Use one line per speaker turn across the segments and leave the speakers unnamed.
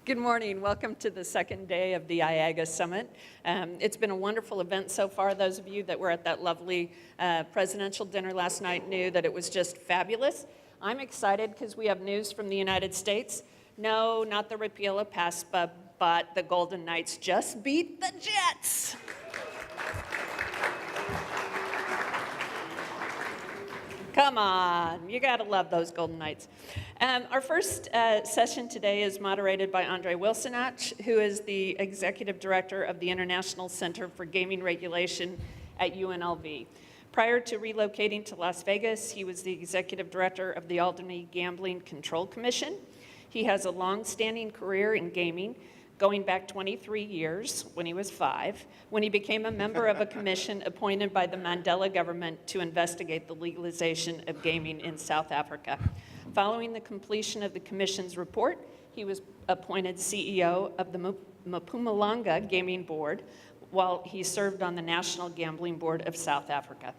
Good morning. Welcome to the second day of the IAGA Summit. It's been a wonderful event so far. Those of you that were at that lovely presidential dinner last night knew that it was just fabulous. I'm excited because we have news from the United States. No, not the repeal of PASPA, but the Golden Knights just beat the Jets. Come on, you gotta love those Golden Knights. Our first session today is moderated by Andre Wilsonach, who is the Executive Director of the International Center for Gaming Regulation at UNLV. Prior to relocating to Las Vegas, he was the Executive Director of the Albany Gambling Control Commission. He has a long-standing career in gaming, going back 23 years when he was 5, when he became a member of a commission appointed by the Mandela government to investigate the legalization of gaming in South Africa. Following the completion of the commission's report, he was appointed CEO of the Mpumalanga Gaming Board, while he served on the National Gambling Board of South Africa.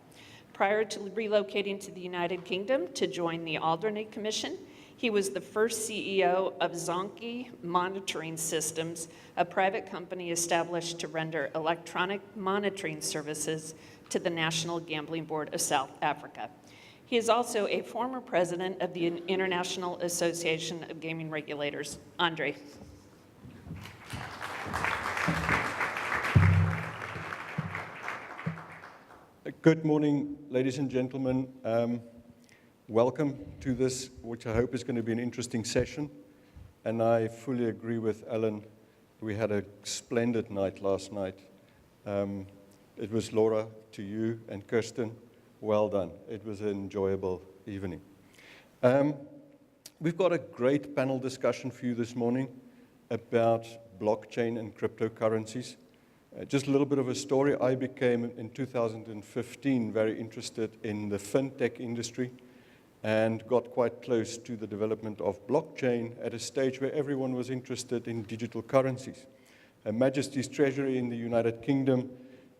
Prior to relocating to the United Kingdom to join the Alderney Commission, he was the first CEO of Zonky Monitoring Systems, a private company established to render electronic monitoring services to the National Gambling Board of South Africa. He is also a former president of the International Association of Gaming Regulators. Andre.
Good morning, ladies and gentlemen. Welcome to this, which I hope is going to be an interesting session. And I fully agree with Alan. We had a splendid night last night. It was Laura, to you, and Kirsten. Well done. It was an enjoyable evening. We've got a great panel discussion for you this morning about blockchain and cryptocurrencies. Just a little bit of a story. I became, in 2015, very interested in the fintech industry and got quite close to the development of blockchain at a stage where everyone was interested in digital currencies. Her Majesty's Treasury in the United Kingdom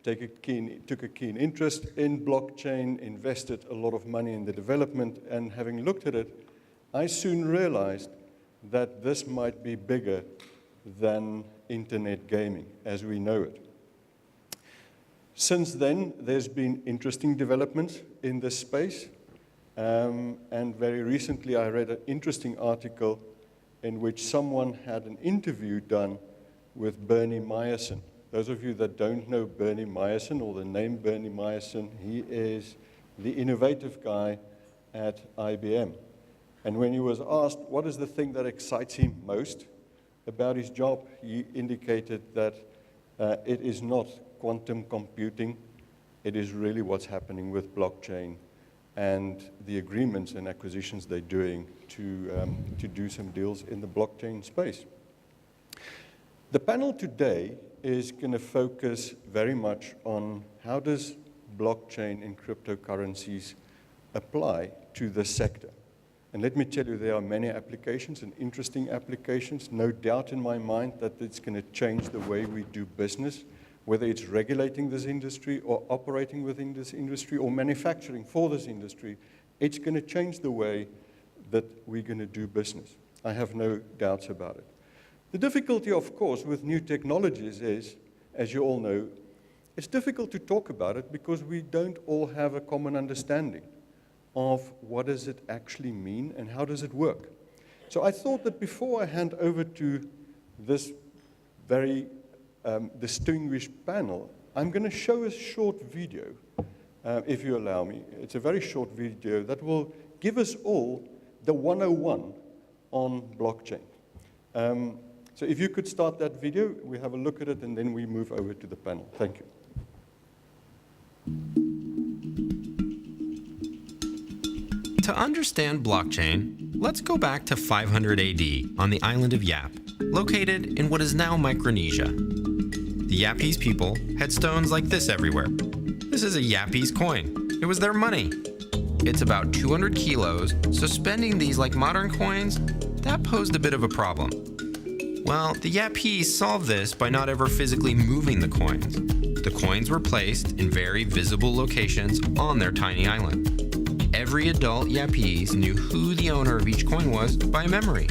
took a keen interest in blockchain, invested a lot of money in the development, and having looked at it, I soon realized that this might be bigger than internet gaming as we know it. Since then, there's been interesting developments in this space. And very recently, I read an interesting article in which someone had an interview done with Bernie Meyerson. Those of you that don't know Bernie Meyerson or the name Bernie Meyerson, he is the innovative guy at IBM. And when he was asked what is the thing that excites him most about his job, he indicated that it is not quantum computing, it is really what's happening with blockchain and the agreements and acquisitions they're doing to do some deals in the blockchain space. The panel today is going to focus very much on how does blockchain and cryptocurrencies apply to this sector. And let me tell you, there are many applications and interesting applications. No doubt in my mind that it's going to change the way we do business, whether it's regulating this industry or operating within this industry or manufacturing for this industry. It's going to change the way that we're going to do business. I have no doubts about it. The difficulty, of course, with new technologies is, as you all know, it's difficult to talk about it because we don't all have a common understanding of what does it actually mean and how does it work. So I thought that before I hand over to this very distinguished panel, I'm going to show a short video, if you allow me. It's a very short video that will give us all the 101 on blockchain. So if you could start that video, we have a look at it, and then we move over to the panel. Thank you.
To understand blockchain, let's go back to 500 AD on the island of Yap, located in what is now Micronesia. The Yapese people had stones like this everywhere. This is a Yapese coin. It was their money. It's about 200 kilos, so spending these like modern coins, that posed a bit of a problem. Well, the Yapese solved this by not ever physically moving the coins. The coins were placed in very visible locations on their tiny island. Every adult Yapese knew who the owner of each coin was by memory.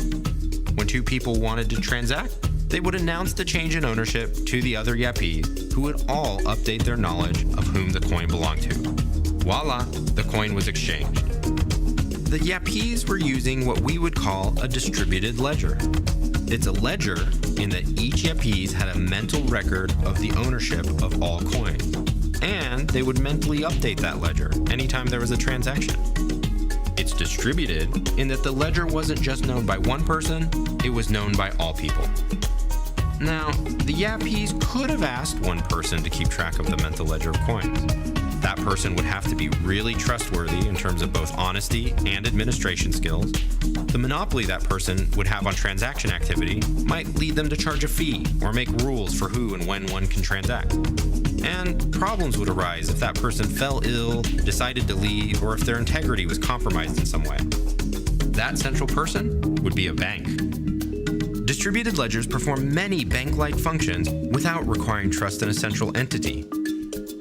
when two people wanted to transact, they would announce the change in ownership to the other Yapese, who would all update their knowledge of whom the coin belonged to. Voila, the coin was exchanged. The Yapese were using what we would call a distributed ledger. It's a ledger in that each Yapese had a mental record of the ownership of all coins, and they would mentally update that ledger anytime there was a transaction. It's distributed in that the ledger wasn't just known by one person, it was known by all people. Now, the Yapese could have asked one person to keep track of the mental ledger of coins. That person would have to be really trustworthy in terms of both honesty and administration skills. The monopoly that person would have on transaction activity might lead them to charge a fee or make rules for who and when one can transact. And problems would arise if that person fell ill, decided to leave, or if their integrity was compromised in some way. That central person would be a bank. Distributed ledgers perform many bank-like functions without requiring trust in a central entity.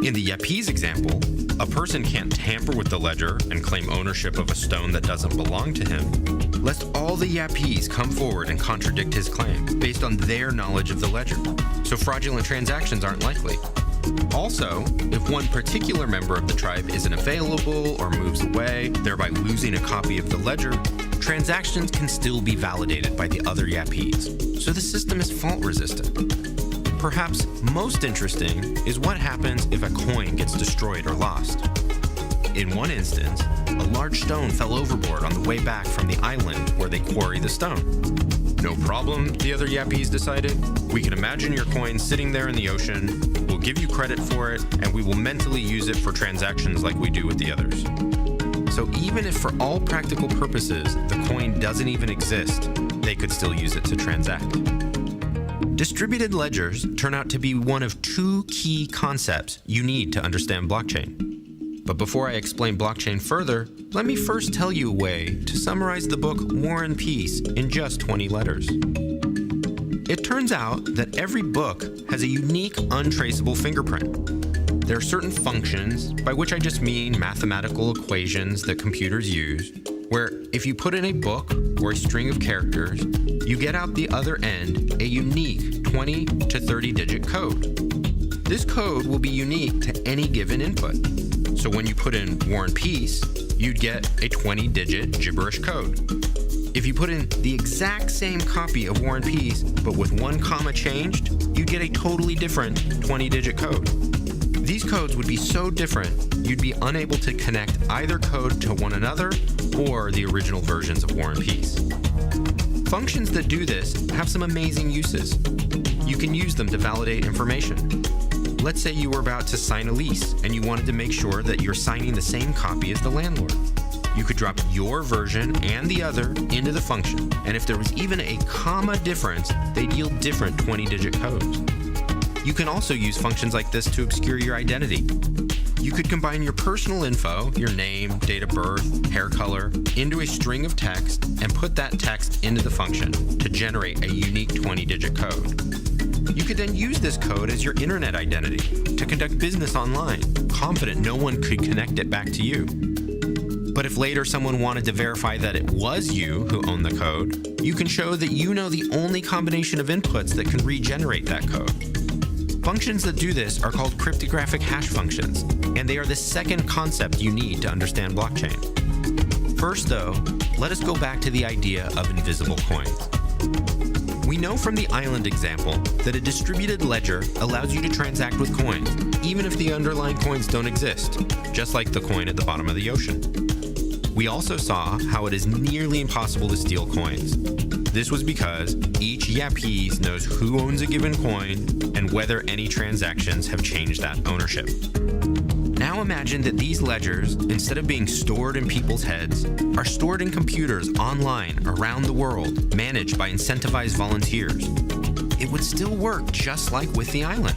In the Yapese example, a person can't tamper with the ledger and claim ownership of a stone that doesn't belong to him, lest all the Yapese come forward and contradict his claim based on their knowledge of the ledger, so fraudulent transactions aren't likely. Also, if one particular member of the tribe isn't available or moves away, thereby losing a copy of the ledger, transactions can still be validated by the other Yapese, so the system is fault-resistant. Perhaps most interesting is what happens if a coin gets destroyed or lost. In one instance, a large stone fell overboard on the way back from the island where they quarry the stone. No problem, the other Yapese decided. We can imagine your coin sitting there in the ocean, we'll give you credit for it, and we will mentally use it for transactions like we do with the others. So even if for all practical purposes the coin doesn't even exist, they could still use it to transact. Distributed ledgers turn out to be one of two key concepts you need to understand blockchain. But before I explain blockchain further, let me first tell you a way to summarize the book War and Peace in just 20 letters. It turns out that every book has a unique, untraceable fingerprint. There are certain functions, by which I just mean mathematical equations that computers use, where if you put in a book or a string of characters, you get out the other end a unique 20 to 30 digit code. This code will be unique to any given input. So when you put in War and Peace, you'd get a 20-digit gibberish code. If you put in the exact same copy of War and Peace, but with one comma changed, you'd get a totally different 20-digit code. These codes would be so different, you'd be unable to connect either code to one another or the original versions of War and Peace. Functions that do this have some amazing uses. You can use them to validate information. Let's say you were about to sign a lease and you wanted to make sure that you're signing the same copy as the landlord. You could drop your version and the other into the function, and if there was even a comma difference, they'd yield different 20-digit codes. You can also use functions like this to obscure your identity. You could combine your personal info, your name, date of birth, hair color, into a string of text and put that text into the function to generate a unique 20-digit code. You could then use this code as your internet identity to conduct business online, confident no one could connect it back to you. But if later someone wanted to verify that it was you who owned the code, you can show that you know the only combination of inputs that can regenerate that code. Functions that do this are called cryptographic hash functions, and they are the second concept you need to understand blockchain. First, though, let us go back to the idea of invisible coins. We know from the island example that a distributed ledger allows you to transact with coins, even if the underlying coins don't exist, just like the coin at the bottom of the ocean. We also saw how it is nearly impossible to steal coins. This was because each Yapese knows who owns a given coin and whether any transactions have changed that ownership. Now imagine that these ledgers, instead of being stored in people's heads, are stored in computers online around the world, managed by incentivized volunteers. It would still work just like with the island.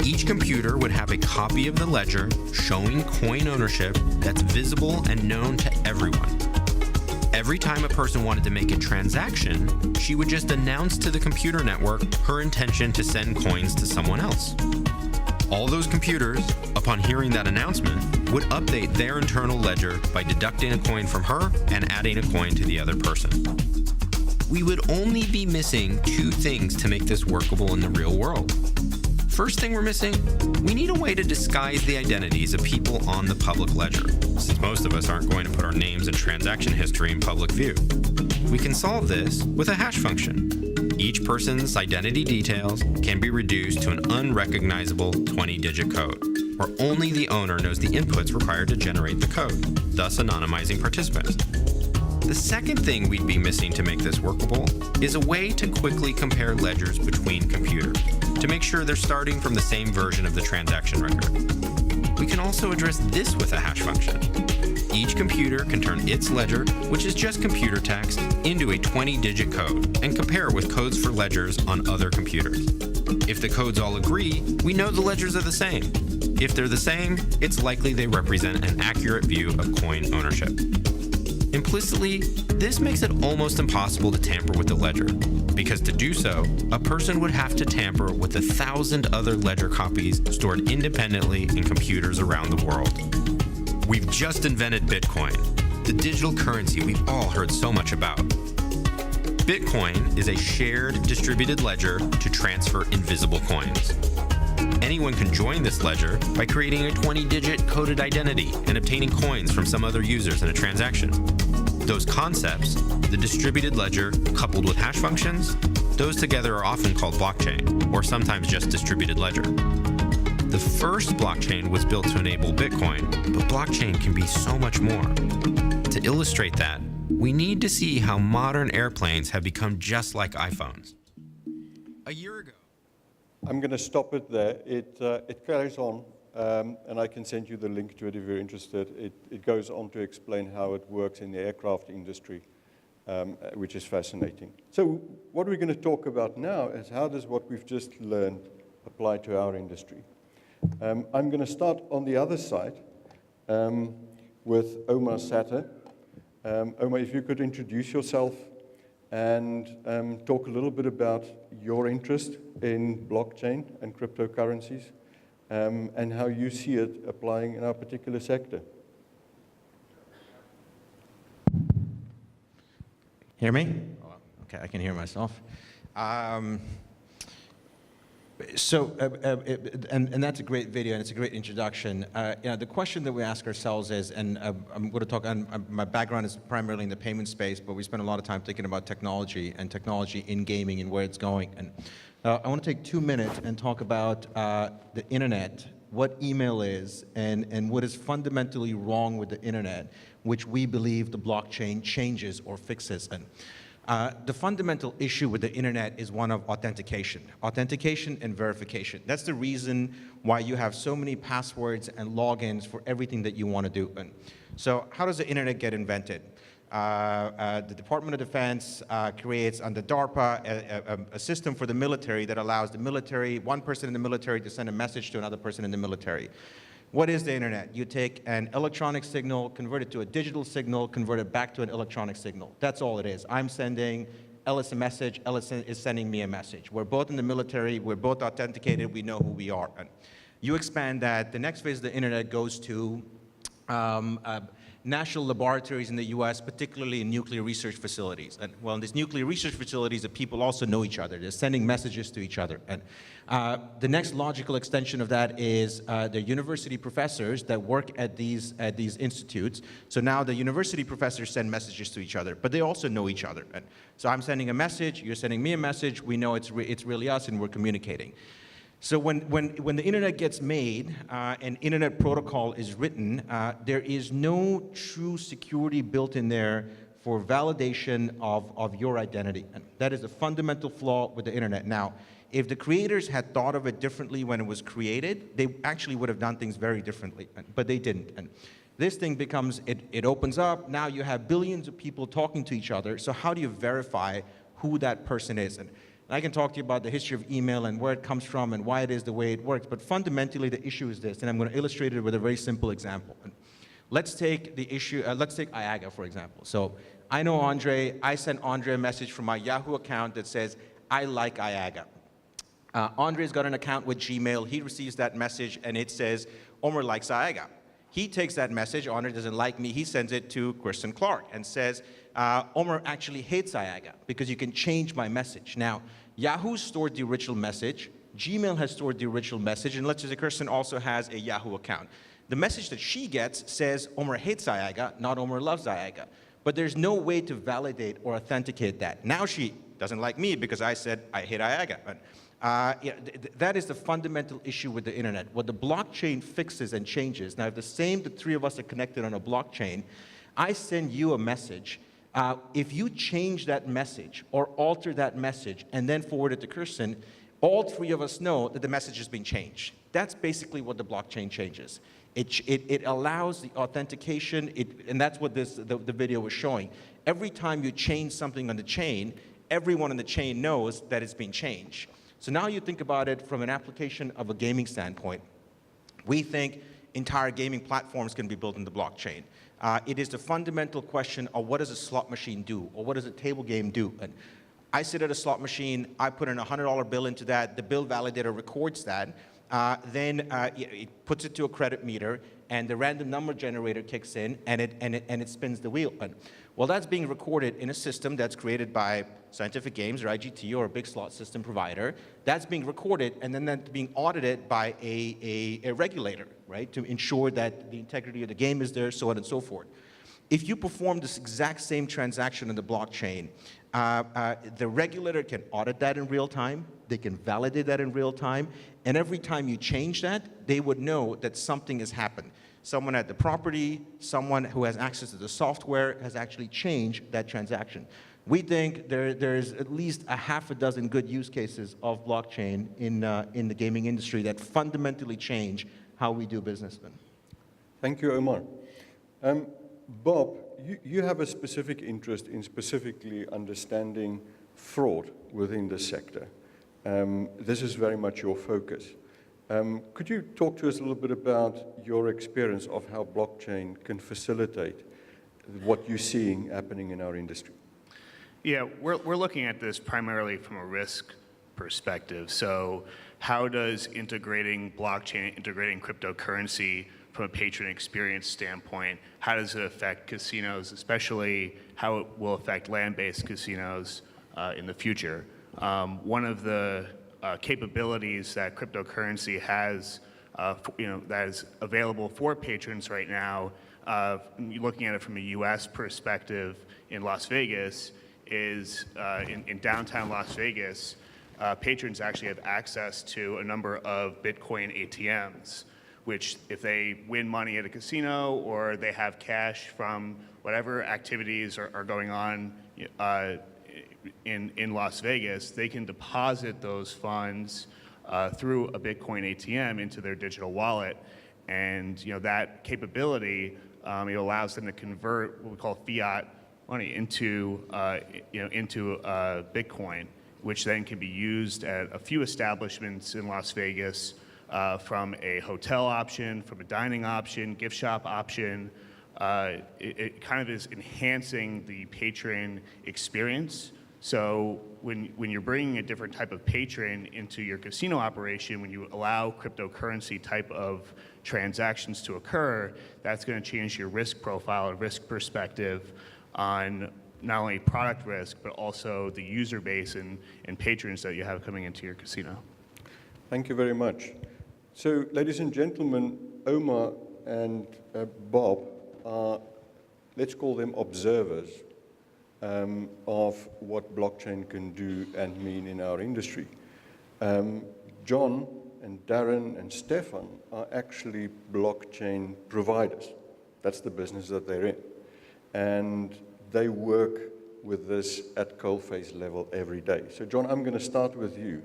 Each computer would have a copy of the ledger showing coin ownership that's visible and known to everyone. Every time a person wanted to make a transaction, she would just announce to the computer network her intention to send coins to someone else. All those computers, upon hearing that announcement, would update their internal ledger by deducting a coin from her and adding a coin to the other person. we would only be missing two things to make this workable in the real world. First thing we're missing, we need a way to disguise the identities of people on the public ledger, since most of us aren't going to put our names and transaction history in public view. We can solve this with a hash function. Each person's identity details can be reduced to an unrecognizable 20-digit code, where only the owner knows the inputs required to generate the code, thus anonymizing participants. The second thing we'd be missing to make this workable is a way to quickly compare ledgers between computers, to make sure they're starting from the same version of the transaction record. We can also address this with a hash function. Each computer can turn its ledger, which is just computer text, into a 20-digit code and compare with codes for ledgers on other computers. If the codes all agree, we know the ledgers are the same. If they're the same, it's likely they represent an accurate view of coin ownership. Implicitly, this makes it almost impossible to tamper with the ledger, because to do so, a person would have to tamper with 1,000 other ledger copies stored independently in computers around the world. We've just invented Bitcoin, the digital currency we've all heard so much about. Bitcoin is a shared distributed ledger to transfer invisible coins. Anyone can join this ledger by creating a 20-digit coded identity and obtaining coins from some other users in a transaction. Those concepts, the distributed ledger coupled with hash functions, those together are often called blockchain, or sometimes just distributed ledger. The first blockchain was built to enable Bitcoin, but blockchain can be so much more. To illustrate that, we need to see how modern airplanes have become just like iPhones. A year ago,
I'm going to stop it there. It carries on, and I can send you the link to it if you're interested. It goes on to explain how it works in the aircraft industry, which is fascinating. So what we're going to talk about now is how does what we've just learned apply to our industry. I'm going to start on the other side with Omar Satter. Omar, if you could introduce yourself and talk a little bit about your interest in blockchain and cryptocurrencies and how you see it applying in our particular sector.
Hear me? Okay, I can hear myself. And that's a great video, and it's a great introduction. The question that we ask ourselves is, and I'm going to talk on, my background is primarily in the payment space, but we spend a lot of time thinking about technology and technology in gaming and where it's going. And I want to take 2 minutes and talk about the internet, what email is, and what is fundamentally wrong with the internet, which we believe the blockchain changes or fixes. And the fundamental issue with the internet is one of authentication and verification. That's the reason why you have so many passwords and logins for everything that you want to do. And so how does the internet get invented? The Department of Defense creates under DARPA a system for the military that allows the military, one person in the military to send a message to another person in the military. What is the internet? You take an electronic signal, convert it to a digital signal, convert it back to an electronic signal. That's all it is. I'm sending Ellis a message, Ellis is sending me a message. We're both in the military, we're both authenticated, we know who we are. And you expand that, the next phase of the internet goes to national laboratories in the US, particularly in nuclear research facilities. And well, in these nuclear research facilities, the people also know each other. They're sending messages to each other. And the next logical extension of that is the university professors that work at these institutes. So now the university professors send messages to each other, but they also know each other. And so I'm sending a message, you're sending me a message, we know it's really us and we're communicating. So when the internet gets made, and internet protocol is written, there is no true security built in there for validation of your identity. And that is a fundamental flaw with the internet. Now, if the creators had thought of it differently when it was created, they actually would have done things very differently, but they didn't. And this thing becomes, it opens up, now you have billions of people talking to each other, so how do you verify who that person is? And I can talk to you about the history of email and where it comes from and why it is the way it works, but fundamentally the issue is this, and I'm going to illustrate it with a very simple example. Let's take the issue, let's take IAGA, for example. So I know Andre, I sent Andre a message from my Yahoo account that says, I like IAGA. Andre's got an account with Gmail, he receives that message and it says, Omar likes IAGA. He takes that message, Andre doesn't like me, he sends it to Kristen Clark and says, Omar actually hates Iaga because you can change my message. Now, Yahoo stored the original message, Gmail has stored the original message, and let's say the person also has a Yahoo account. The message that she gets says Omar hates Iaga, not Omar loves Iaga. But there's no way to validate or authenticate that. Now she doesn't like me because I said I hate Iaga. That is the fundamental issue with the internet. What the blockchain fixes and changes, now if the three of us are connected on a blockchain, I send you a message. If you change that message or alter that message and then forward it to Kirsten, all three of us know that the message has been changed. That's basically what the blockchain changes. It allows the authentication, and that's what the video was showing. Every time you change something on the chain, everyone on the chain knows that it's been changed. So now you think about it from an application of a gaming standpoint. We think entire gaming platforms can be built in the blockchain. It is the fundamental question of what does a slot machine do, or what does a table game do? And I sit at a slot machine, I put in a $100 bill into that, the bill validator records that, then it puts it to a credit meter, and the random number generator kicks in, and it spins the wheel. And, well, that's being recorded in a system that's created by Scientific Games or IGT or a big slot system provider. That's being recorded, and then that's being audited by a regulator, right, to ensure that the integrity of the game is there, so on and so forth. If you perform this exact same transaction on the blockchain, the regulator can audit that in real time, they can validate that in real time, and every time you change that, they would know that something has happened. Someone at the property, someone who has access to the software has actually changed that transaction. We think there's at least a half a dozen good use cases of blockchain in the gaming industry that fundamentally change how we do business.
Thank you, Omar. Bob, you have a specific interest in specifically understanding fraud within the sector. This is very much your focus. Could you talk to us a little bit about your experience of how blockchain can facilitate what you're seeing happening in our industry?
Yeah, we're looking at this primarily from a risk perspective. So how does integrating blockchain, integrating cryptocurrency from a patron experience standpoint, how does it affect casinos, especially how it will affect land-based casinos in the future? One of the capabilities that cryptocurrency has, that is available for patrons right now, looking at it from a U.S. perspective in Las Vegas, is in downtown Las Vegas, patrons actually have access to a number of Bitcoin ATMs, which if they win money at a casino or they have cash from whatever activities are going on in Las Vegas, they can deposit those funds through a Bitcoin ATM into their digital wallet. And that capability it allows them to convert what we call fiat money into Bitcoin, which then can be used at a few establishments in Las Vegas, from a hotel option, from a dining option, gift shop option. It kind of is enhancing the patron experience. So when you're bringing a different type of patron into your casino operation, when you allow cryptocurrency type of transactions to occur, that's going to change your risk profile and risk perspective on not only product risk, but also the user base and patrons that you have coming into your casino.
Thank you very much. So, ladies and gentlemen, Omar and Bob are, let's call them observers of what blockchain can do and mean in our industry. John and Darin and Stefan are actually blockchain providers. That's the business that they're in. And they work with this at coalface level every day. So John, I'm going to start with you.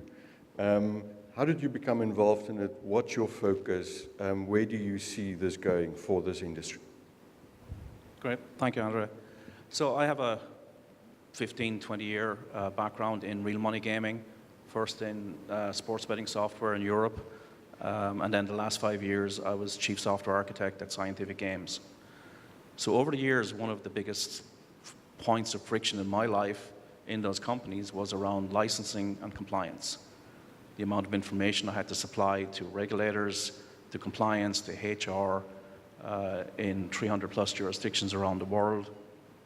How did you become involved in it? What's your focus? Where do you see this going for this industry?
Great, thank you, Andre. So I have a 15, 20-year background in real money gaming, first in sports betting software in Europe, and then the last 5 years I was chief software architect at Scientific Games. So over the years, one of the biggest points of friction in my life in those companies was around licensing and compliance. The amount of information I had to supply to regulators, to compliance, to HR, in 300 plus jurisdictions around the world,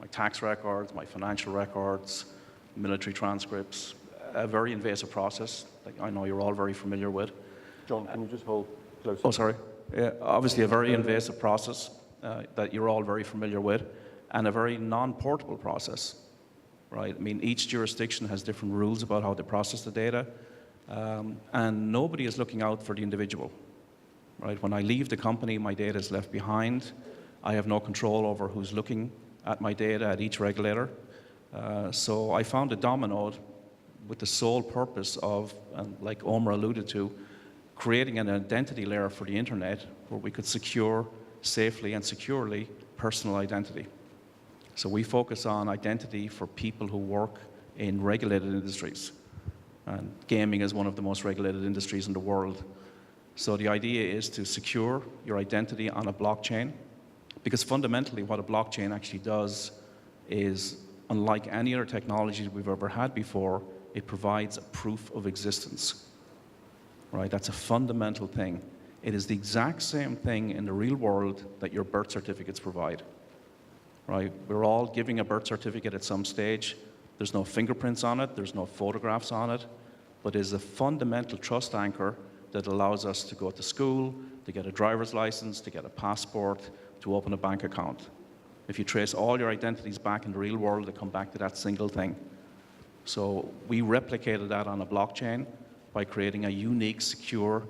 my tax records, my financial records, military transcripts, a very invasive process that I know you're all very familiar with.
John, can you just hold closer?
Oh, sorry. Yeah, obviously a very invasive process that you're all very familiar with, and a very non-portable process, right? I mean, each jurisdiction has different rules about how they process the data, and nobody is looking out for the individual, right? When I leave the company, my data is left behind. I have no control over who's looking at my data at each regulator. So I founded Dominode with the sole purpose of, and like Omer alluded to, creating an identity layer for the internet where we could secure safely and securely personal identity. So we focus on identity for people who work in regulated industries. And gaming is one of the most regulated industries in the world. So the idea is to secure your identity on a blockchain, because fundamentally what a blockchain actually does is, unlike any other technology we've ever had before, it provides a proof of existence. Right? That's a fundamental thing. It is the exact same thing in the real world that your birth certificates provide. Right? We're all giving a birth certificate at some stage. There's no fingerprints on it, there's no photographs on it, but it is a fundamental trust anchor that allows us to go to school, to get a driver's license, to get a passport, to open a bank account. If you trace all your identities back in the real world, they come back to that single thing. So we replicated that on a blockchain by creating a unique, secure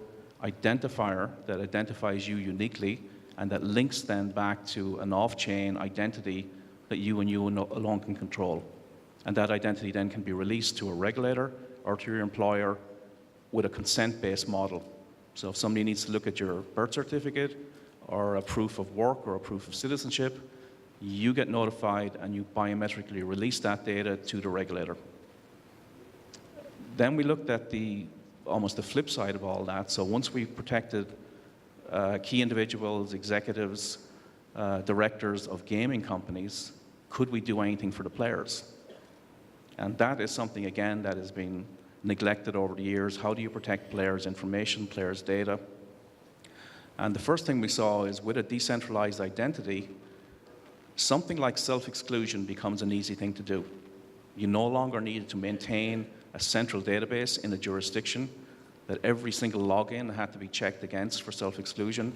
identifier that identifies you uniquely and that links then back to an off-chain identity that you and you alone can control. And that identity then can be released to a regulator or to your employer with a consent-based model. So if somebody needs to look at your birth certificate or a proof of work or a proof of citizenship, you get notified and you biometrically release that data to the regulator. Then we looked at almost the flip side of all that. So once we protected key individuals, executives, directors of gaming companies, could we do anything for the players? And that is something, again, that has been neglected over the years. How do you protect players' information, players' data? And the first thing we saw is with a decentralized identity, something like self-exclusion becomes an easy thing to do. You no longer need to maintain a central database in a jurisdiction that every single login had to be checked against for self-exclusion.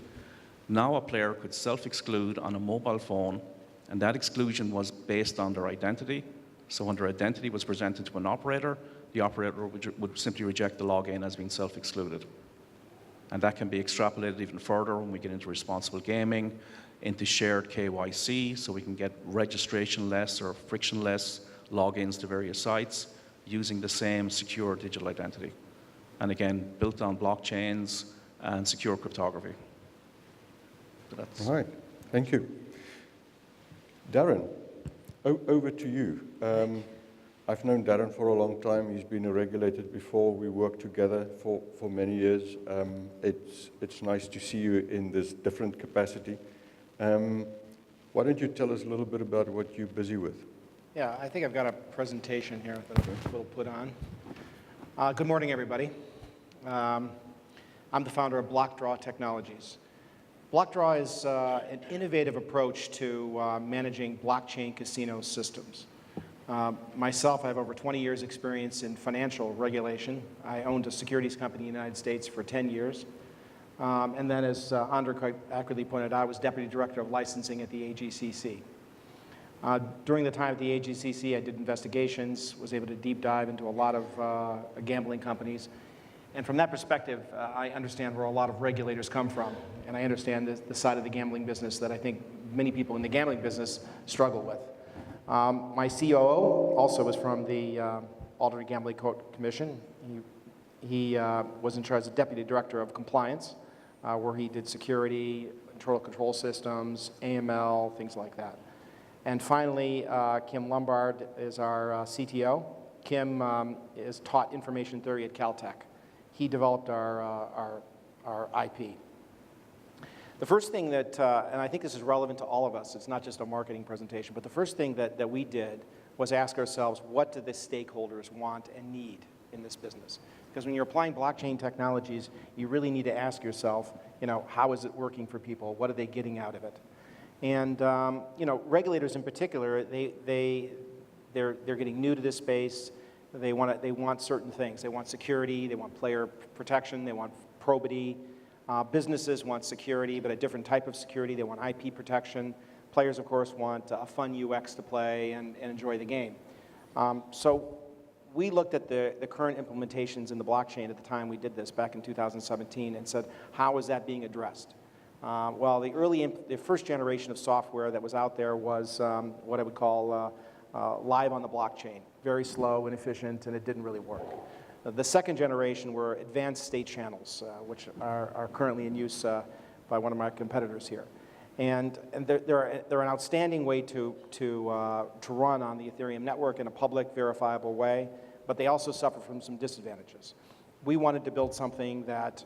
Now a player could self-exclude on a mobile phone, and that exclusion was based on their identity. So when their identity was presented to an operator, the operator would simply reject the login as being self-excluded. And that can be extrapolated even further when we get into responsible gaming, into shared KYC, so we can get registration-less or frictionless logins to various sites using the same secure digital identity. And again, built on blockchains and secure cryptography.
All right, thank you. Darin, over to you. I've known Darin for a long time. He's been a regulator before. We worked together for many years. It's nice to see you in this different capacity. Why don't you tell us a little bit about what you're busy with?
Yeah, I think I've got a presentation here that we'll put on. Good morning, everybody. I'm the founder of Blockdraw Technologies. Blockdraw is an innovative approach to managing blockchain casino systems. Myself, I have over 20 years experience in financial regulation. I owned a securities company in the United States for 10 years. And then as Andre quite accurately pointed out, I was Deputy Director of Licensing at the AGCC. During the time at the AGCC, I did investigations, was able to deep dive into a lot of gambling companies. And from that perspective, I understand where a lot of regulators come from. And I understand the side of the gambling business that I think many people in the gambling business struggle with. My COO also was from the Alderman Gambling Commission. He was in charge of Deputy Director of Compliance, where he did security, internal control systems, AML, things like that. And finally, Kim Lombard is our CTO. Kim is taught information theory at Caltech. He developed our IP. The first thing that, and I think this is relevant to all of us, it's not just a marketing presentation, but the first thing that we did was ask ourselves, what do the stakeholders want and need in this business? Because when you're applying blockchain technologies, you really need to ask yourself, how is it working for people? What are they getting out of it? And you know, regulators in particular, they're getting new to this space. They want certain things. They want security. They want player protection. They want probity. Businesses want security, but a different type of security. They want IP protection. Players, of course, want a fun UX to play and enjoy the game. So we looked at the current implementations in the blockchain at the time we did this back in 2017 and said, how is that being addressed? Well, the first generation of software that was out there was what I would call live on the blockchain. Very slow, inefficient, and it didn't really work. The second generation were advanced state channels, which are currently in use by one of my competitors here. And they're an outstanding way to run on the Ethereum network in a public, verifiable way, but they also suffer from some disadvantages. We wanted to build something that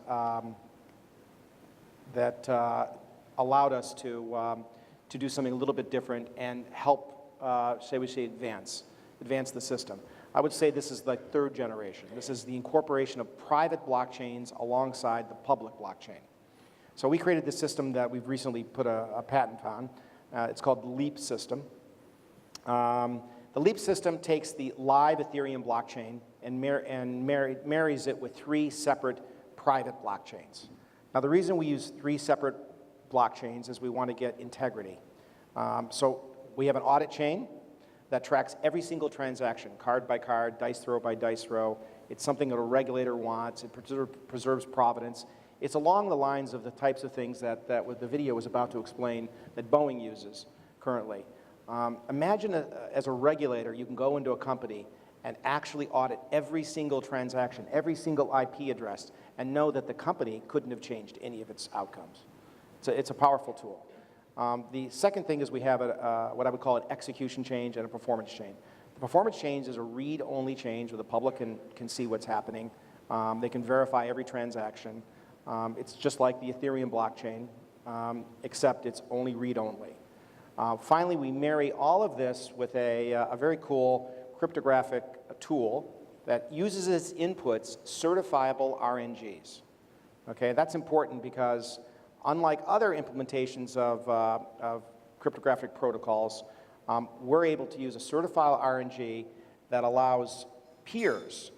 allowed us to do something a little bit different and help, advance the system. I would say this is the third generation. This is the incorporation of private blockchains alongside the public blockchain. So we created this system that we've recently put a patent on. It's called the LEAP system. The LEAP system takes the live Ethereum blockchain and marries it with 3 separate private blockchains. Now, the reason we use 3 separate blockchains is we want to get integrity. So we have an audit chain that tracks every single transaction, card by card, dice throw by dice throw. It's something that a regulator wants. It preserves provenance. It's along the lines of the types of things that what the video was about to explain that Boeing uses currently. Imagine as a regulator, you can go into a company and actually audit every single transaction, every single IP address, and know that the company couldn't have changed any of its outcomes. It's a powerful tool. The second thing is we have what I would call an execution change and a performance chain. The performance change is a read-only change where the public can see what's happening. They can verify every transaction. It's just like the Ethereum blockchain, except it's only read-only. Finally, we marry all of this with a very cool cryptographic tool that uses as inputs certifiable RNGs. Okay, that's important because unlike other implementations of cryptographic protocols, we're able to use a certifiable RNG that allows peers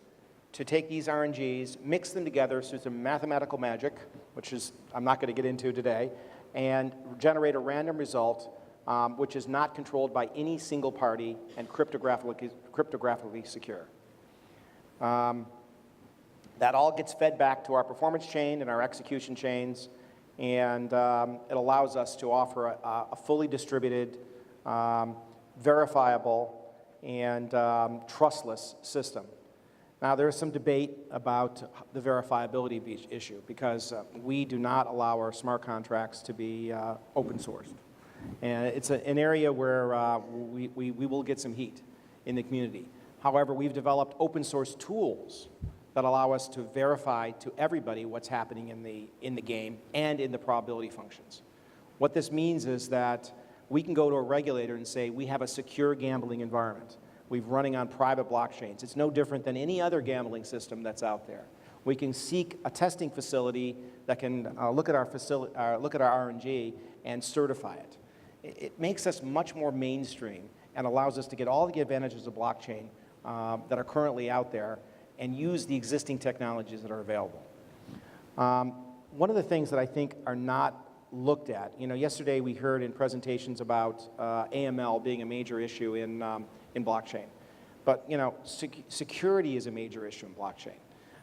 to take these RNGs, mix them together through some mathematical magic, which is I'm not going to get into today, and generate a random result which is not controlled by any single party and cryptographically secure. That all gets fed back to our performance chain and our execution chains, and it allows us to offer a fully distributed, verifiable, and trustless system. Now, there is some debate about the verifiability issue because we do not allow our smart contracts to be open sourced. And it's an area where we will get some heat in the community. However, we've developed open source tools that allow us to verify to everybody what's happening in the game and in the probability functions. What this means is that we can go to a regulator and say, we have a secure gambling environment. We're running on private blockchains. It's no different than any other gambling system that's out there. We can seek a testing facility that can look at our RNG and certify it. It makes us much more mainstream and allows us to get all the advantages of blockchain that are currently out there and use the existing technologies that are available. One of the things that I think are not looked at, yesterday we heard in presentations about AML being a major issue in blockchain. But, security is a major issue in blockchain.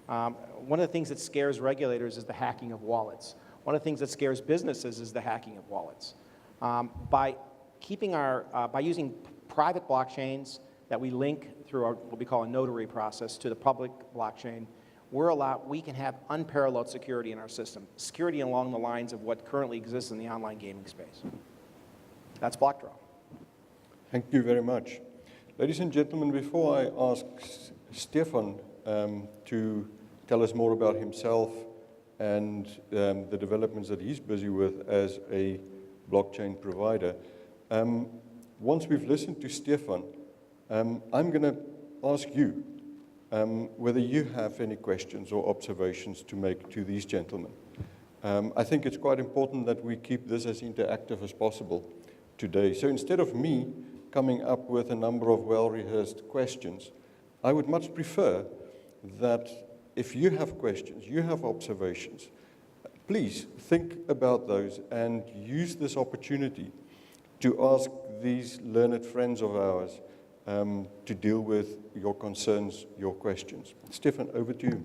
One of the things that scares regulators is the hacking of wallets. One of the things that scares businesses is the hacking of wallets. By using private blockchains that we link through what we call a notary process to the public blockchain, we can have unparalleled security in our system, security along the lines of what currently exists in the online gaming space. That's Blockdraw.
Thank you very much. Ladies and gentlemen, before I ask Stefan to tell us more about himself and the developments that he's busy with as a blockchain provider, once we've listened to Stefan, I'm going to ask you whether you have any questions or observations to make to these gentlemen. I think it's quite important that we keep this as interactive as possible. today. So instead of me coming up with a number of well-rehearsed questions, I would much prefer that if you have questions, you have observations, please think about those and use this opportunity to ask these learned friends of ours to deal with your concerns, your questions. Stefan, over to you.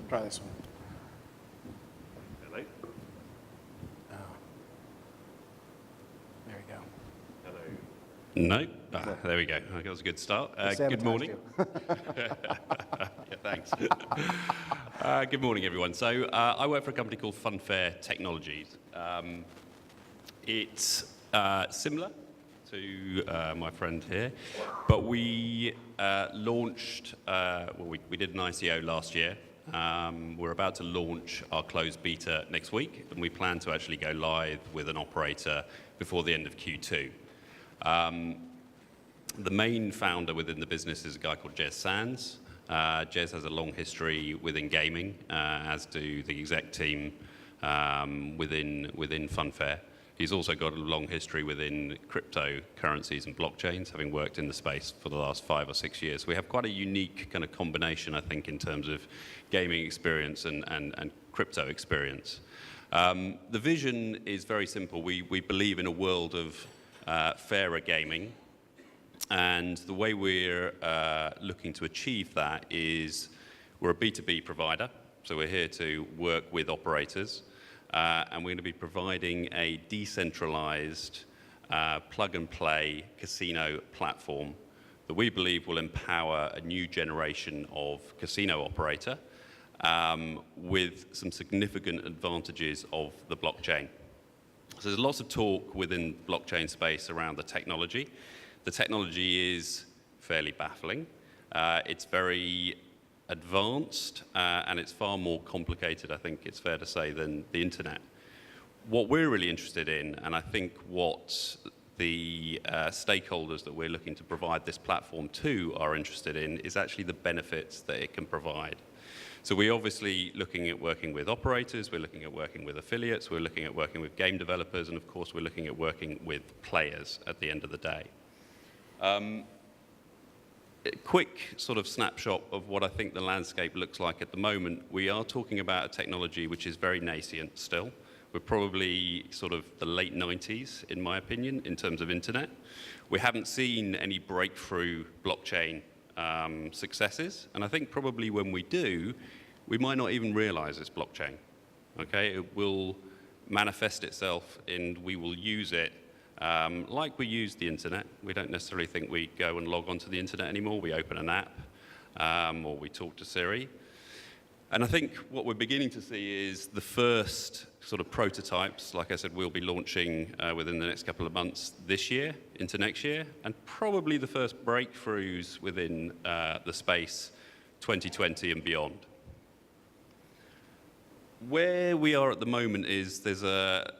Try this one.
Hello.
Oh. There you go.
No. There we go. That was a good start. Good morning. Yeah, thanks. Good morning, everyone. So I work for a company called Funfair Technologies. It's similar to my friend here, but we launched, we did an ICO last year. We're about to launch our closed beta next week, and we plan to actually go live with an operator before the end of Q2. The main founder within the business is a guy called Jez Sands. Jez has a long history within gaming, as do the exec team within Funfair. He's also got a long history within cryptocurrencies and blockchains, having worked in the space for the last 5 or 6 years. We have quite a unique kind of combination, I think, in terms of gaming experience and crypto experience. The vision is very simple. We believe in a world of fairer gaming. And the way we're looking to achieve that is we're a B2B provider. So we're here to work with operators. And we're going to be providing a decentralized plug-and-play casino platform that we believe will empower a new generation of casino operator with some significant advantages of the blockchain. So there's lots of talk within blockchain space around the technology. The technology is fairly baffling. It's very advanced, and it's far more complicated, I think it's fair to say, than the internet. What we're really interested in, and I think what the stakeholders that we're looking to provide this platform to are interested in, is actually the benefits that it can provide. So we're obviously looking at working with operators, we're looking at working with affiliates, we're looking at working with game developers, and of course we're looking at working with players at the end of the day. A quick sort of snapshot of what I think the landscape looks like at the moment. We are talking about a technology which is very nascent still. We're probably sort of the late 90s, in my opinion, in terms of internet. We haven't seen any breakthrough blockchain successes, and I think probably when we do, we might not even realize it's blockchain. Okay, it will manifest itself and we will use it like we use the internet. We don't necessarily think we go and log onto the internet anymore. We open an app or we talk to Siri. And I think what we're beginning to see is the first sort of prototypes. Like I said, we'll be launching within the next couple of months this year into next year, and probably the first breakthroughs within the space 2020 and beyond. Where we are at the moment is there's a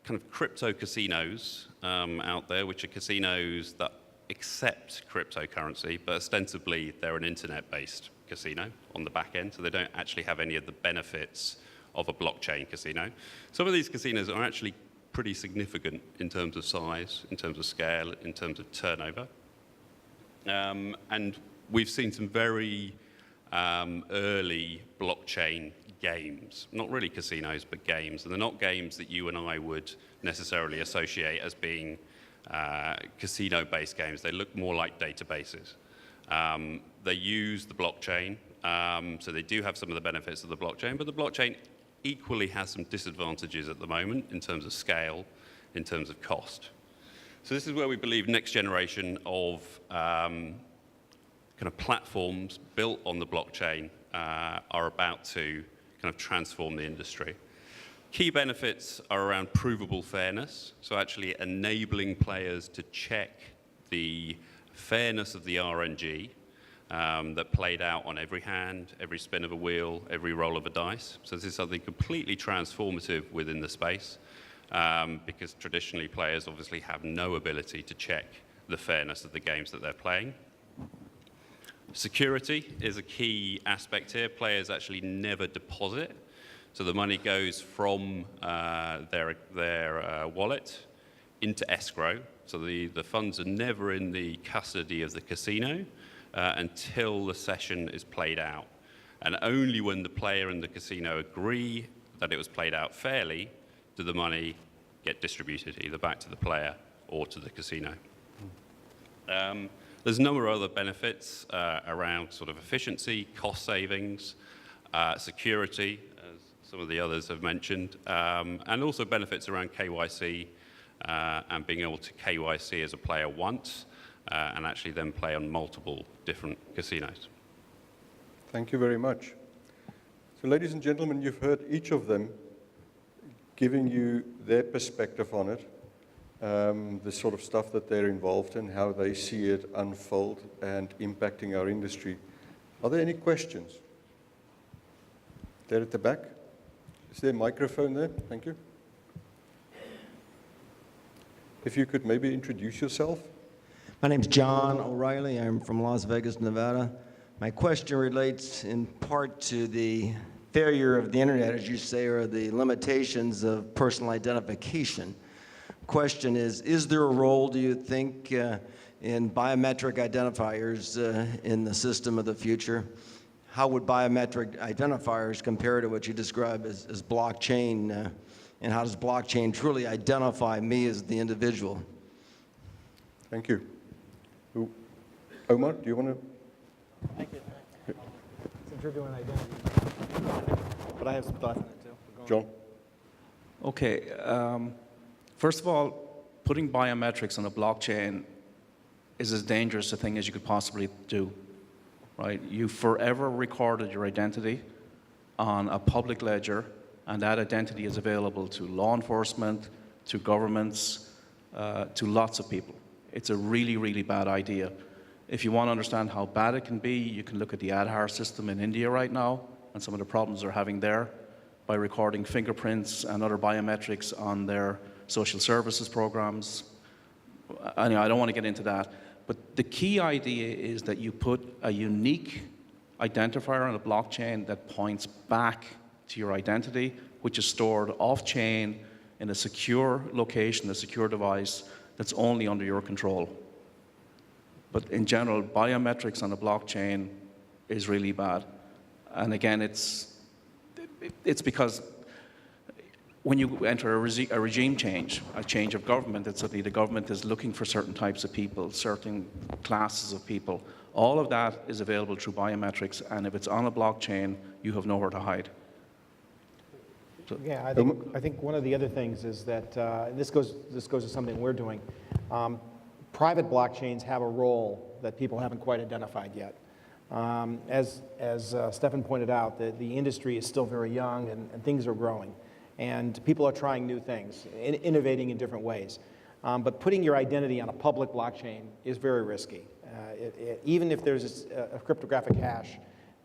kind of crypto casinos out there, which are casinos that accept cryptocurrency, but ostensibly they're an internet-based casino on the back end, so they don't actually have any of the benefits of a blockchain casino. Some of these casinos are actually pretty significant in terms of size, in terms of scale, in terms of turnover. And we've seen some very early blockchain games, not really casinos, but games. And they're not games that you and I would necessarily associate as being casino-based games. They look more like databases. They use the blockchain, so they do have some of the benefits of the blockchain, but the blockchain equally has some disadvantages at the moment in terms of scale, in terms of cost. So this is where we believe next generation of kind of platforms built on the blockchain are about to kind of transform the industry. Key benefits are around provable fairness, so actually enabling players to check the fairness of the RNG that played out on every hand, every spin of a wheel, every roll of a dice. So this is something completely transformative within the space, because traditionally players obviously have no ability to check the fairness of the games that they're playing. Security is a key aspect here. Players actually never deposit. So the money goes from their wallet into escrow. So the funds are never in the custody of the casino until the session is played out. And only when the player and the casino agree that it was played out fairly do the money get distributed either back to the player or to the casino. There's a number of other benefits around sort of efficiency, cost savings, security, as some of the others have mentioned, and also benefits around KYC and being able to KYC as a player once and actually then play on multiple different casinos.
Thank you very much. So ladies and gentlemen, you've heard each of them giving you their perspective on it, the sort of stuff that they're involved in, how they see it unfold and impacting our industry. Are there any questions? There at the back. Is there a microphone there? Thank you. If you could maybe introduce yourself.
My name's John O'Reilly. I'm from Las Vegas, Nevada. My question relates in part to the failure of the internet, as you say, or the limitations of personal identification. Question is there a role, do you think, in biometric identifiers in the system of the future? How would biometric identifiers compare to what you describe as blockchain, and how does blockchain truly identify me as the individual?
Thank you. Omar, do you want to?
Thank you. Since you're doing identity. But I have some thoughts on it too.
John?
Okay. First of all, putting biometrics on a blockchain is as dangerous a thing as you could possibly do, right? You forever recorded your identity on a public ledger, and that identity is available to law enforcement, to governments, to lots of people. It's a really, really bad idea. If you want to understand how bad it can be, you can look at the Aadhaar system in India right now and some of the problems they're having there by recording fingerprints and other biometrics on their social services programs. Anyway, I don't want to get into that. But the key idea is that you put a unique identifier on a blockchain that points back to your identity, which is stored off-chain in a secure location, a secure device that's only under your control. But in general, biometrics on a blockchain is really bad. And again, it's because when you enter a regime change, a change of government, that suddenly the government is looking for certain types of people, certain classes of people. All of that is available through biometrics, and if it's on a blockchain, you have nowhere to hide. So,
yeah, I think one of the other things is that this goes to something we're doing. Private blockchains have a role that people haven't quite identified yet. As Stefan pointed out, the industry is still very young and things are growing. And people are trying new things, innovating in different ways. But putting your identity on a public blockchain is very risky. Even if there's a cryptographic hash,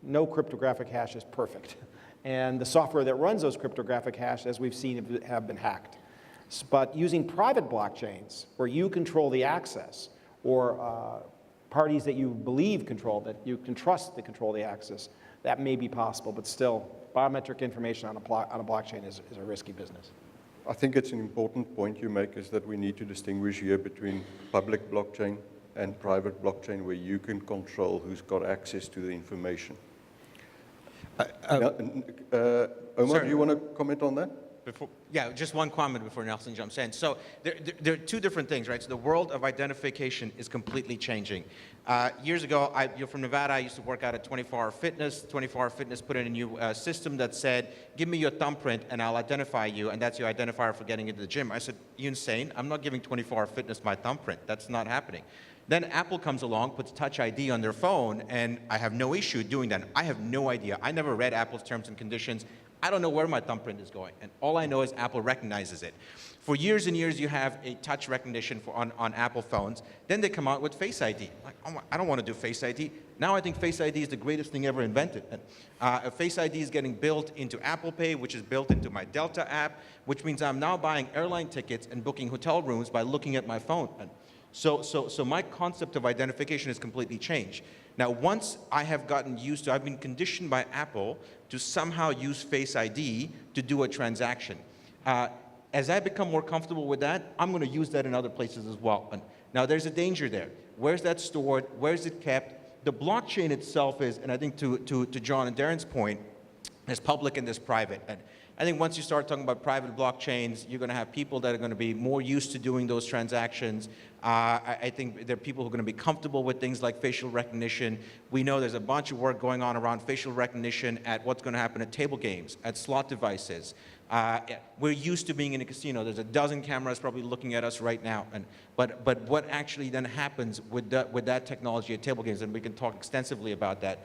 no cryptographic hash is perfect. And the software that runs those cryptographic hashes, as we've seen, have been hacked. But using private blockchains, where you control the access, or parties that you believe control, that you can trust that control the access, that may be possible. But still, biometric information on a blockchain is a risky business.
I think it's an important point you make, is that we need to distinguish here between public blockchain and private blockchain, where you can control who's got access to the information. Omar, do you want to comment on that?
Yeah, just one comment before Nelson jumps in. So there are two different things, right? So the world of identification is completely changing. Years ago, you're from Nevada, I used to work out at 24-Hour Fitness. 24-Hour Fitness put in a new system that said, give me your thumbprint and I'll identify you, and that's your identifier for getting into the gym. I said, you insane? I'm not giving 24-Hour Fitness my thumbprint. That's not happening. Then Apple comes along, puts Touch ID on their phone, and I have no issue doing that. I have no idea. I never read Apple's terms and conditions. I don't know where my thumbprint is going, and all I know is Apple recognizes it. For years and years, you have a touch recognition on Apple phones. Then they come out with Face ID. Like, oh, I don't want to do Face ID. Now I think Face ID is the greatest thing ever invented. And, Face ID is getting built into Apple Pay, which is built into my Delta app, which means I'm now buying airline tickets and booking hotel rooms by looking at my phone. And So my concept of identification has completely changed. Now, once I have gotten used to, I've been conditioned by Apple to somehow use Face ID to do a transaction. As I become more comfortable with that, I'm going to use that in other places as well. And now, there's a danger there. Where's that stored? Where's it kept? The blockchain itself is, and I think to John and Darin's point, there's public and there's private. And I think once you start talking about private blockchains, you're going to have people that are going to be more used to doing those transactions. I think there are people who are going to be comfortable with things like facial recognition. We know there's a bunch of work going on around facial recognition at what's going to happen at table games, at slot devices. We're used to being in a casino. There's a dozen cameras probably looking at us right now. But what actually then happens with that technology at table games, and we can talk extensively about that.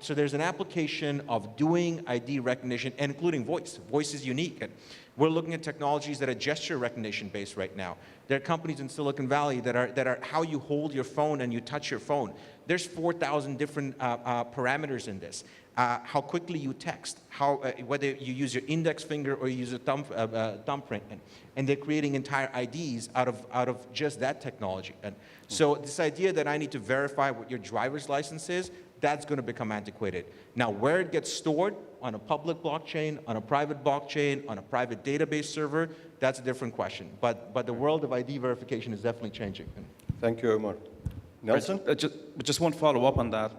So there's an application of doing ID recognition, and including voice. Voice is unique. And we're looking at technologies that are gesture recognition based right now. There are companies in Silicon Valley that are how you hold your phone and you touch your phone. There's 4,000 different parameters in this. How quickly you text, whether you use your index finger or you use a thumbprint, and they're creating entire IDs out of just that technology. And so this idea that I need to verify what your driver's license is, that's going to become antiquated. Now, where it gets stored, on a public blockchain, on a private blockchain, on a private database server, that's a different question. But the world of ID verification is definitely changing.
Thank you, Omar. Nelson?
Just one follow-up on that.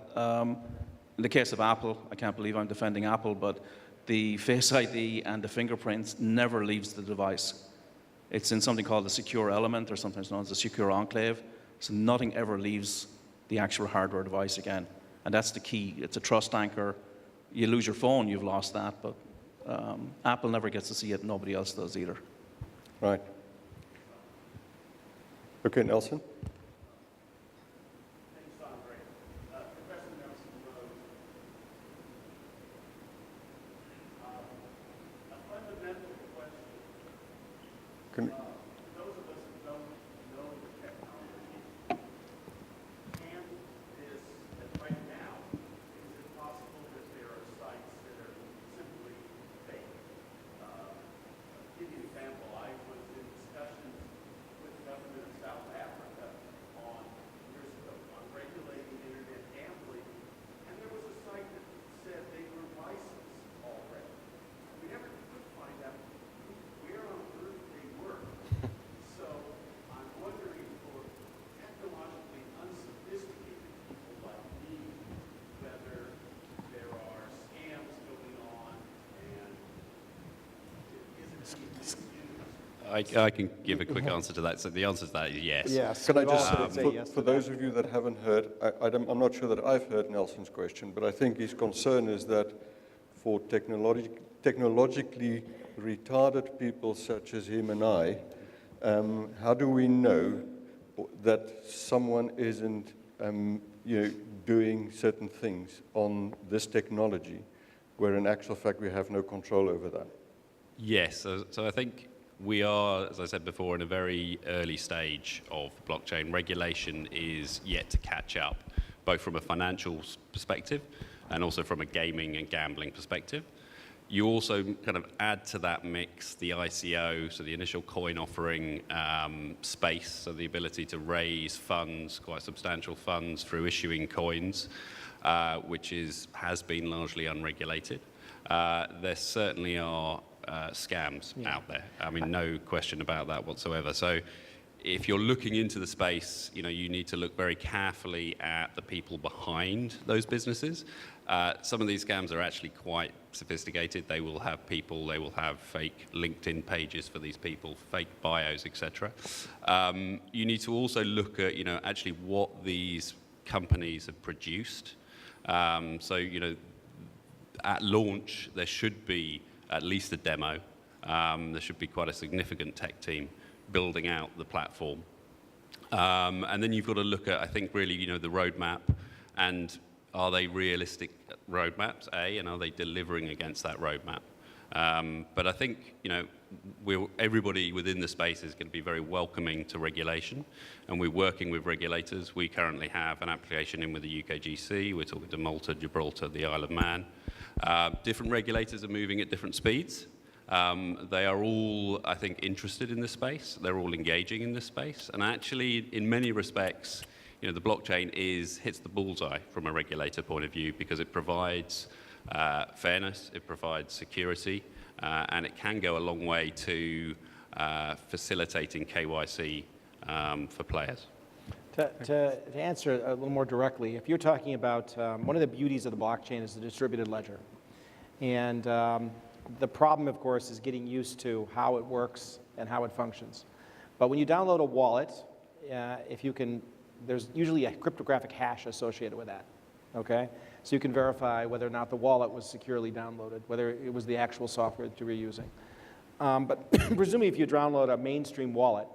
In the case of Apple, I can't believe I'm defending Apple, but the Face ID and the fingerprints never leaves the device. It's in something called the secure element, or sometimes known as the secure enclave. So nothing ever leaves the actual hardware device again. And that's the key. It's a trust anchor. You lose your phone, you've lost that. But Apple never gets to see it. Nobody else does either.
Right. Okay, Nelson? Can,
Those of us who don't know the technology, can this, right now, is it possible that there are sites that are simply fake? I'll give you an example. I was in discussions with the government of South Africa years ago on regulating internet gambling, and there was a site that said they were licensed already. We never could find out where on earth they were. So I'm wondering for technologically unsophisticated people like me, whether there are scams going on and is it being misused?
I can give a quick answer to that. So the answer to that is yes.
Yes.
Can I
we've
just,
all say yes
for
to that.
those of you that haven't heard, I'm not sure that I've heard Nelson's question, but I think his concern is that for technologically retarded people such as him and I, how do we know that someone isn't doing certain things on this technology where in actual fact we have no control over that?
Yes, so I think we are, as I said before, in a very early stage of blockchain. Regulation is yet to catch up, both from a financial perspective and also from a gaming and gambling perspective. You also kind of add to that mix the ICO, so the initial coin offering space, so the ability to raise funds, quite substantial funds, through issuing coins, which has been largely unregulated. There certainly are scams out there. I mean, no question about that whatsoever. So if you're looking into the space, you need to look very carefully at the people behind those businesses. Some of these scams are actually quite sophisticated. They will have fake LinkedIn pages for these people, fake bios, etc. You need to also look at, actually what these companies have produced. So, at launch, there should be at least a demo. There should be quite a significant tech team building out the platform. And then you've got to look at, I think, really, the roadmap, and are they realistic roadmaps, A, and are they delivering against that roadmap? But I think, everybody within the space is going to be very welcoming to regulation, and we're working with regulators. We currently have an application in with the UKGC. We're talking to Malta, Gibraltar, the Isle of Man. Different regulators are moving at different speeds. They are all, I think, interested in this space. They're all engaging in this space. And actually, in many respects, the blockchain hits the bullseye from a regulator point of view because it provides fairness, it provides security, and it can go a long way to facilitating KYC for players.
To answer a little more directly, if you're talking about one of the beauties of the blockchain is the distributed ledger. And the problem, of course, is getting used to how it works and how it functions. But when you download a wallet, there's usually a cryptographic hash associated with that, okay? So you can verify whether or not the wallet was securely downloaded, whether it was the actual software that you were using. But presumably if you download a mainstream wallet,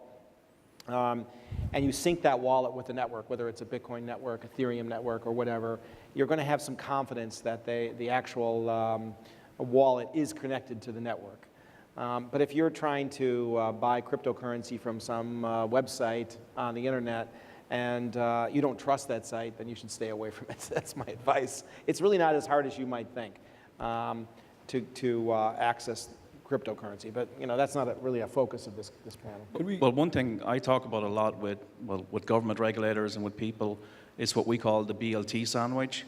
and you sync that wallet with the network, whether it's a Bitcoin network, Ethereum network, or whatever, you're going to have some confidence that the actual wallet is connected to the network. But if you're trying to buy cryptocurrency from some website on the internet and you don't trust that site, then you should stay away from it. That's my advice. It's really not as hard as you might think to access cryptocurrency, but that's not really a focus of this panel.
Well, one thing I talk about a lot with government regulators and with people is what we call the BLT sandwich,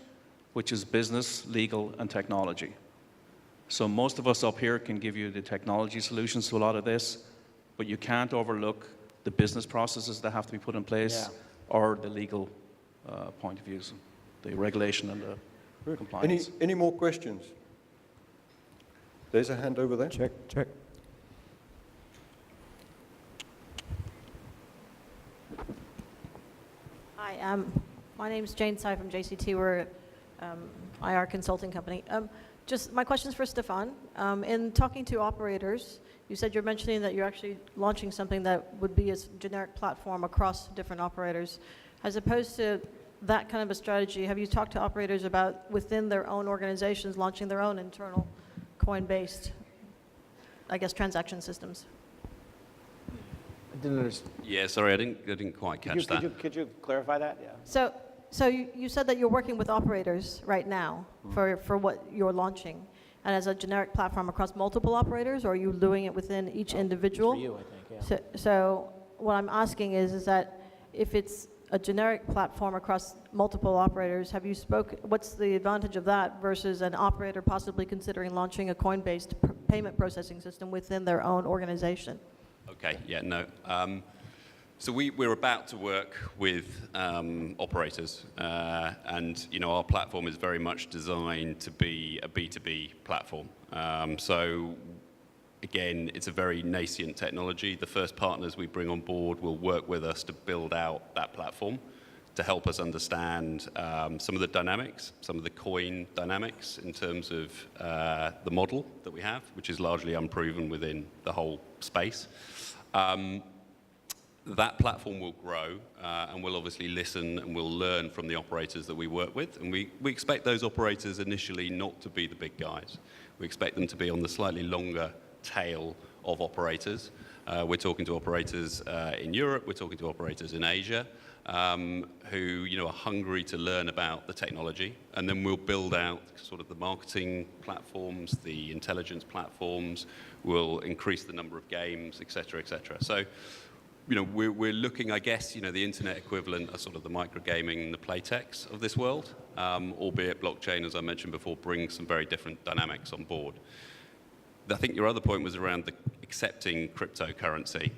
which is business, legal, and technology. So most of us up here can give you the technology solutions to a lot of this, but you can't overlook the business processes that have to be put in place or the legal point of views, the regulation and the compliance.
Any more questions? There's a hand over there.
Check.
Hi, my name's Jane Tsai from JCT. We're IR consulting company. Just my question is for Stefan. In talking to operators, you said you're mentioning that you're actually launching something that would be a generic platform across different operators. As opposed to that kind of a strategy, have you talked to operators about within their own organizations launching their own internal coin-based, I guess, transaction systems?
I didn't understand.
Yeah, sorry, I didn't quite catch that.
Could you clarify that? Yeah.
So you said that you're working with operators right now for what you're launching, and as a generic platform across multiple operators, or are you doing it within each individual?
For you, I think, yeah.
So what I'm asking is that if it's a generic platform across multiple operators, what's the advantage of that versus an operator possibly considering launching a coin-based payment processing system within their own organization?
Okay, yeah, no. So we're about to work with operators, and our platform is very much designed to be a B2B platform. So again, it's a very nascent technology. The first partners we bring on board will work with us to build out that platform to help us understand some of the dynamics, some of the coin dynamics in terms of the model that we have, which is largely unproven within the whole space. That platform will grow, and we'll obviously listen and we'll learn from the operators that we work with. And we expect those operators initially not to be the big guys. We expect them to be on the slightly longer tail of operators. We're talking to operators in Europe, we're talking to operators in Asia, who are hungry to learn about the technology, and then we'll build out sort of the marketing platforms, the intelligence platforms, we'll increase the number of games, et cetera, et cetera. So, we're looking, I guess, the internet equivalent are sort of the microgaming and the playtechs of this world, albeit blockchain, as I mentioned before, brings some very different dynamics on board. I think your other point was around the accepting cryptocurrency.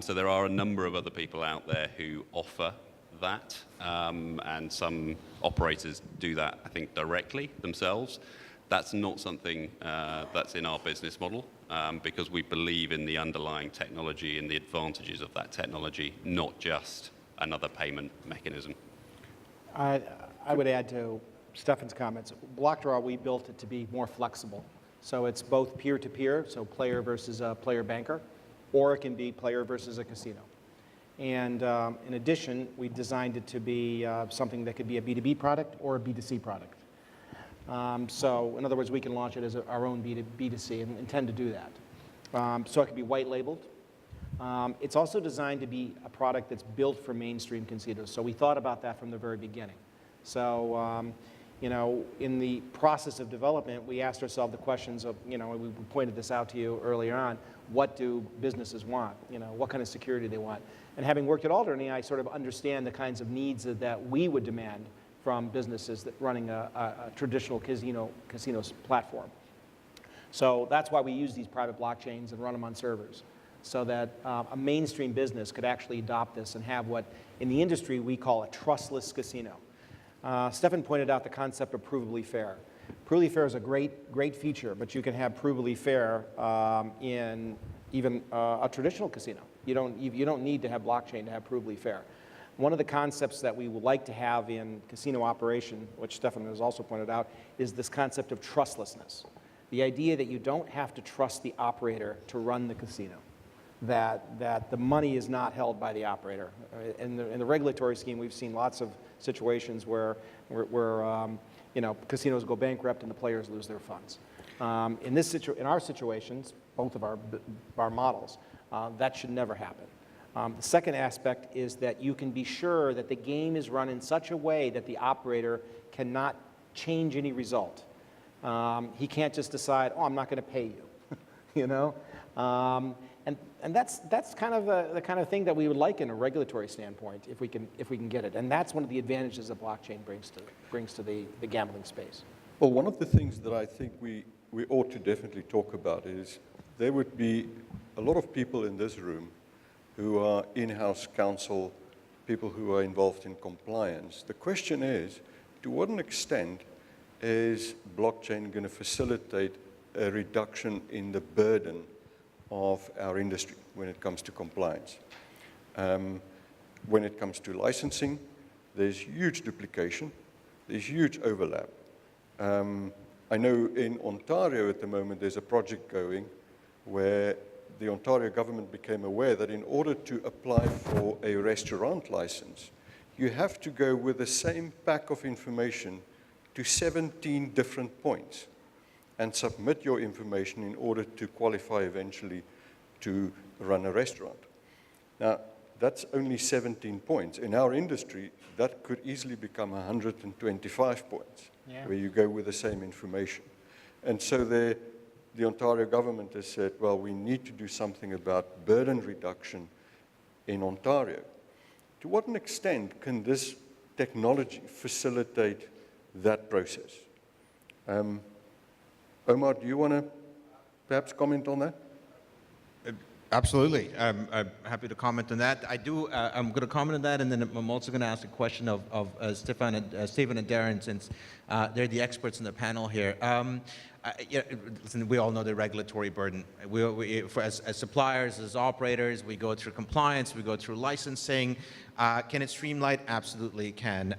So there are a number of other people out there who offer that, and some operators do that, I think, directly themselves. That's not something that's in our business model, because we believe in the underlying technology and the advantages of that technology, not just another payment mechanism.
I would add to Stefan's comments. Blockdraw, we built it to be more flexible. So it's both peer-to-peer, so player versus a player banker, or it can be player versus a casino. And in addition, we designed it to be something that could be a B2B product or a B2C product. So in other words, we can launch it as our own B2C and intend to do that. So it can be white labeled. It's also designed to be a product that's built for mainstream casinos. So we thought about that from the very beginning. So You know, in the process of development, we asked ourselves the questions of, you know, we pointed this out to you earlier on, what do businesses want? You know, what kind of security they want? And having worked at Alderney, I sort of understand the kinds of needs that we would demand from businesses that running a traditional casino platform. So that's why we use these private blockchains and run them on servers, so that a mainstream business could actually adopt this and have what in the industry we call a trustless casino. Stefan pointed out the concept of provably fair. Provably fair is a great feature, but you can have provably fair in even a traditional casino. You don't need to have blockchain to have provably fair. One of the concepts that we would like to have in casino operation, which Stefan has also pointed out, is this concept of trustlessness. The idea that you don't have to trust the operator to run the casino, that the money is not held by the operator. In the regulatory scheme, we've seen lots of situations where you know, casinos go bankrupt and the players lose their funds. In our situations, both of our models, that should never happen. The second aspect is that you can be sure that the game is run in such a way that the operator cannot change any result. He can't just decide, oh, I'm not going to pay you, you know? And that's kind of the kind of thing that we would like in a regulatory standpoint, if we can get it. And that's one of the advantages that blockchain brings to the gambling space.
Well, one of the things that I think we ought to definitely talk about is there would be a lot of people in this room who are in-house counsel, people who are involved in compliance. The question is, to what an extent is blockchain going to facilitate a reduction in the burden of our industry when it comes to compliance? When it comes to licensing, there's huge duplication, there's huge overlap. I know in Ontario at the moment there's a project going where the Ontario government became aware that in order to apply for a restaurant license, you have to go with the same pack of information to 17 different points and submit your information in order to qualify eventually to run a restaurant. Now, that's only 17 points. In our industry, that could easily become 125 points, where you go with the same information. And so the Ontario government has said, well, we need to do something about burden reduction in Ontario. To what an extent can this technology facilitate that process? Omar, do you want to perhaps comment on that?
Absolutely. I'm happy to comment on that. I'm going to comment on that, and then I'm also going to ask a question of Stefan and Darin, since they're the experts in the panel here. Listen, we all know the regulatory burden. As suppliers, as operators, we go through compliance, we go through licensing. Can it streamline? Absolutely can.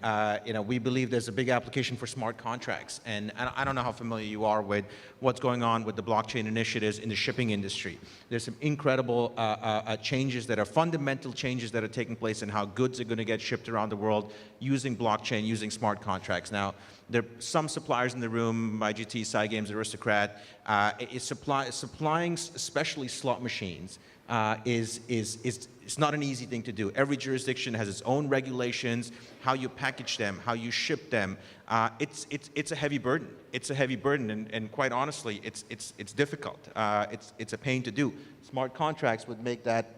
We believe there's a big application for smart contracts, and I don't know how familiar you are with what's going on with the blockchain initiatives in the shipping industry. There's some incredible changes that are fundamental changes that are taking place in how goods are going to get shipped around the world using blockchain, using smart contracts. Now, there are some suppliers in the room, IGT, Cygames, Aristocrat, supplying especially slot machines it's not an easy thing to do. Every jurisdiction has its own regulations, how you package them, how you ship them. It's a heavy burden. It's a heavy burden, and quite honestly, it's difficult. It's a pain to do. Smart contracts would make that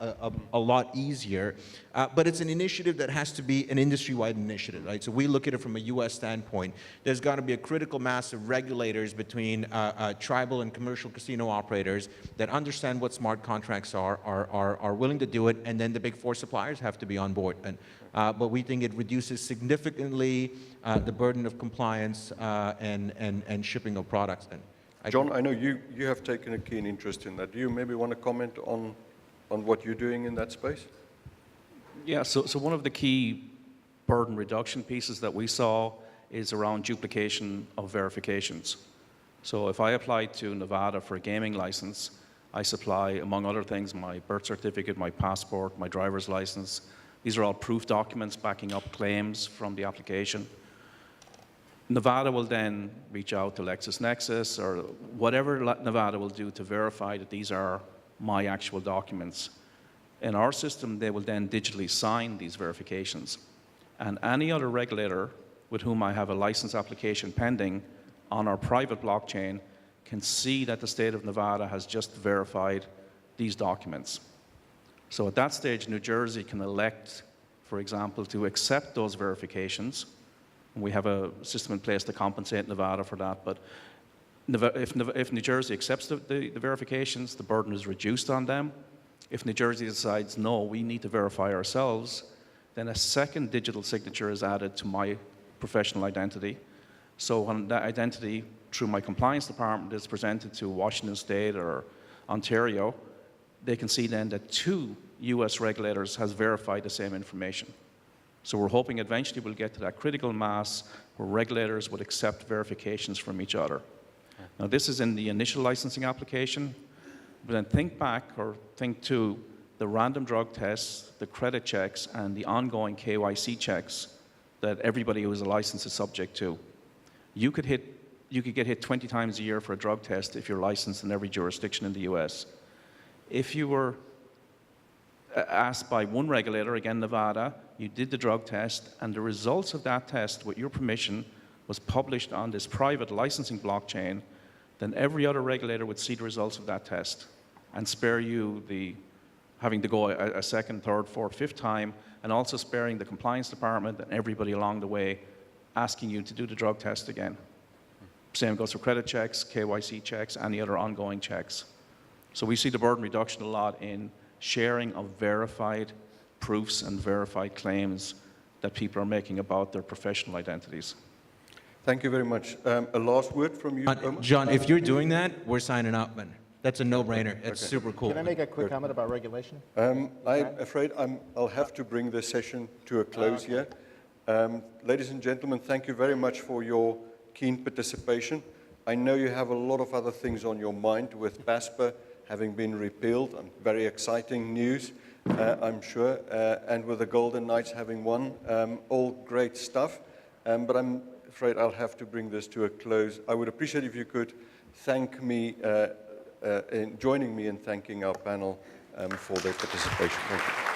a lot easier, but it's an initiative that has to be an industry-wide initiative, right? So we look at it from a U.S. standpoint. There's got to be a critical mass of regulators between tribal and commercial casino operators that understand what smart contracts are willing to do it, and then the big four suppliers have to be on board. But we think it reduces significantly the burden of compliance and shipping of products.
John, I know you have taken a keen interest in that. Do you maybe want to comment on what you're doing in that space?
Yeah, so one of the key burden reduction pieces that we saw is around duplication of verifications. So if I apply to Nevada for a gaming license, I supply, among other things, my birth certificate, my passport, my driver's license. These are all proof documents backing up claims from the application. Nevada will then reach out to LexisNexis or whatever Nevada will do to verify that these are my actual documents. In our system, they will then digitally sign these verifications. And any other regulator with whom I have a license application pending on our private blockchain can see that the state of Nevada has just verified these documents. So at that stage, New Jersey can elect, for example, to accept those verifications. We have a system in place to compensate Nevada for that, but if New Jersey accepts the verifications, the burden is reduced on them. If New Jersey decides, no, we need to verify ourselves, then a second digital signature is added to my professional identity. So when that identity, through my compliance department, is presented to Washington State or Ontario, they can see then that 2 US regulators has verified the same information. So we're hoping eventually we'll get to that critical mass where regulators would accept verifications from each other. Now this is in the initial licensing application, but then think to the random drug tests, the credit checks, and the ongoing KYC checks that everybody who is a license is subject to. You could get hit 20 times a year for a drug test if you're licensed in every jurisdiction in the US. If you were asked by one regulator, again Nevada, you did the drug test, and the results of that test, with your permission, was published on this private licensing blockchain, then every other regulator would see the results of that test and spare you the having to go a second, third, fourth, fifth time, and also sparing the compliance department and everybody along the way asking you to do the drug test again. Same goes for credit checks, KYC checks, any other ongoing checks. So we see the burden reduction a lot in sharing of verified proofs and verified claims that people are making about their professional identities.
Thank you very much. A last word from you, Omar?
John, if you're doing that, we're signing up, man. That's a no-brainer. It's super cool.
Can I make a quick comment about regulation?
I'm afraid I'll have to bring this session to a close here. Ladies and gentlemen, thank you very much for your keen participation. I know you have a lot of other things on your mind with PASPA having been repealed, and very exciting news, I'm sure, and with the Golden Knights having won, all great stuff. But I'm afraid I'll have to bring this to a close. I would appreciate if you could thank me in joining me in thanking our panel for their participation. Thank you.